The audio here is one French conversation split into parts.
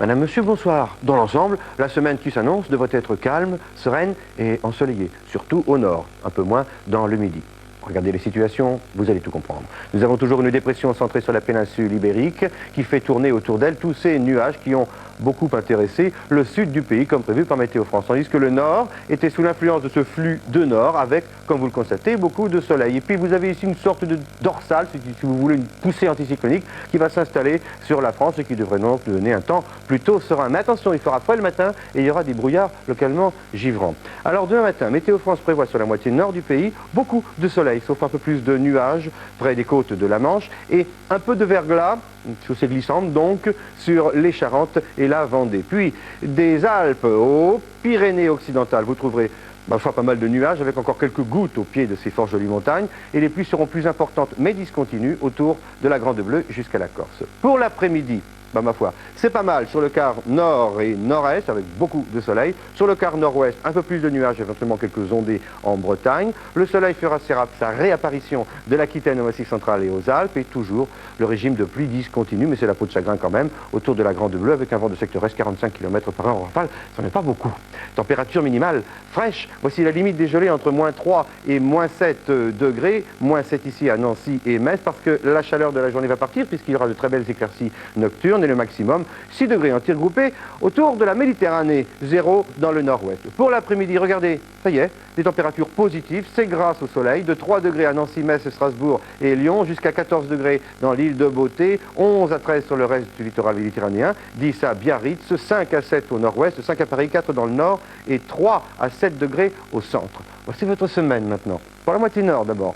Madame, Monsieur, bonsoir. Dans l'ensemble, la semaine qui s'annonce devrait être calme, sereine et ensoleillée, surtout au nord, un peu moins dans le midi. Regardez les situations, vous allez tout comprendre. Nous avons toujours une dépression centrée sur la péninsule ibérique qui fait tourner autour d'elle tous ces nuages qui ont beaucoup intéressé le sud du pays comme prévu par Météo France. Tandis que le nord était sous l'influence de ce flux de nord avec, comme vous le constatez, beaucoup de soleil. Et puis vous avez ici une sorte de dorsale, si vous voulez, une poussée anticyclonique qui va s'installer sur la France et qui devrait donc nous donner un temps plutôt serein. Mais attention, il fera frais le matin et il y aura des brouillards localement givrants. Alors demain matin, Météo France prévoit sur la moitié nord du pays beaucoup de soleil, sauf un peu plus de nuages près des côtes de la Manche et un peu de verglas, une chaussée glissante donc, sur les Charentes et la Vendée. Puis des Alpes aux Pyrénées occidentales, vous trouverez parfois pas mal de nuages avec encore quelques gouttes au pied de ces fort jolies montagnes et les pluies seront plus importantes mais discontinues autour de la Grande Bleue jusqu'à la Corse. Pour l'après-midi, ma foi, c'est pas mal sur le quart nord et nord-est avec beaucoup de soleil. Sur le quart nord-ouest, un peu plus de nuages, éventuellement quelques ondées en Bretagne. Le soleil fera sa réapparition de l'Aquitaine au Massif central et aux Alpes et toujours le régime de pluie discontinue, mais c'est la peau de chagrin quand même, autour de la Grande Bleue avec un vent de secteur est 45 km par heure en rafale. Ça n'est pas beaucoup. Température minimale fraîche. Voici la limite des gelées entre moins 3 et moins 7 degrés. Moins 7 ici à Nancy et Metz parce que la chaleur de la journée va partir puisqu'il y aura de très belles éclaircies nocturnes et le maximum 6 degrés en tir groupé autour de la Méditerranée, 0 dans le nord-ouest. Pour l'après-midi, regardez, ça y est, des températures positives, c'est grâce au soleil, de 3 degrés à Nancy, Metz, Strasbourg et Lyon, jusqu'à 14 degrés dans l'île de Beauté, 11 à 13 sur le reste du littoral méditerranéen, 10 à Biarritz, 5 à 7 au nord-ouest, 5 à Paris, 4 dans le nord et 3 à 7 degrés au centre. Voici votre semaine maintenant. Pour la moitié nord d'abord.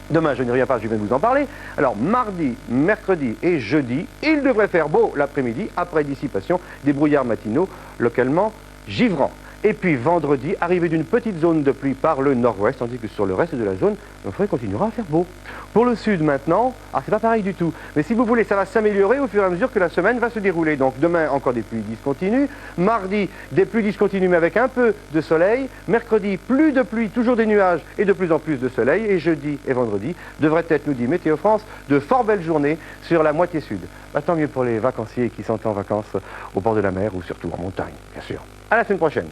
Demain, je n'y reviens pas, je viens de vous en parler. Alors, mardi, mercredi et jeudi, il devrait faire beau l'après-midi, après dissipation des brouillards matinaux, localement givrants. Et puis vendredi, arrivée d'une petite zone de pluie par le nord-ouest, tandis que sur le reste de la zone, il continuera à faire beau. Pour le sud maintenant, c'est pas pareil du tout. Mais si vous voulez, ça va s'améliorer au fur et à mesure que la semaine va se dérouler. Donc demain, encore des pluies discontinues. Mardi, des pluies discontinues mais avec un peu de soleil. Mercredi, plus de pluie, toujours des nuages et de plus en plus de soleil. Et jeudi et vendredi devraient être, nous dit Météo France, de fort belles journées sur la moitié sud. Tant mieux pour les vacanciers qui sont en vacances au bord de la mer ou surtout en montagne, bien sûr. À la semaine prochaine.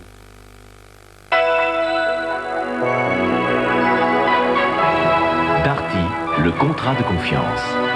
Darty, le contrat de confiance.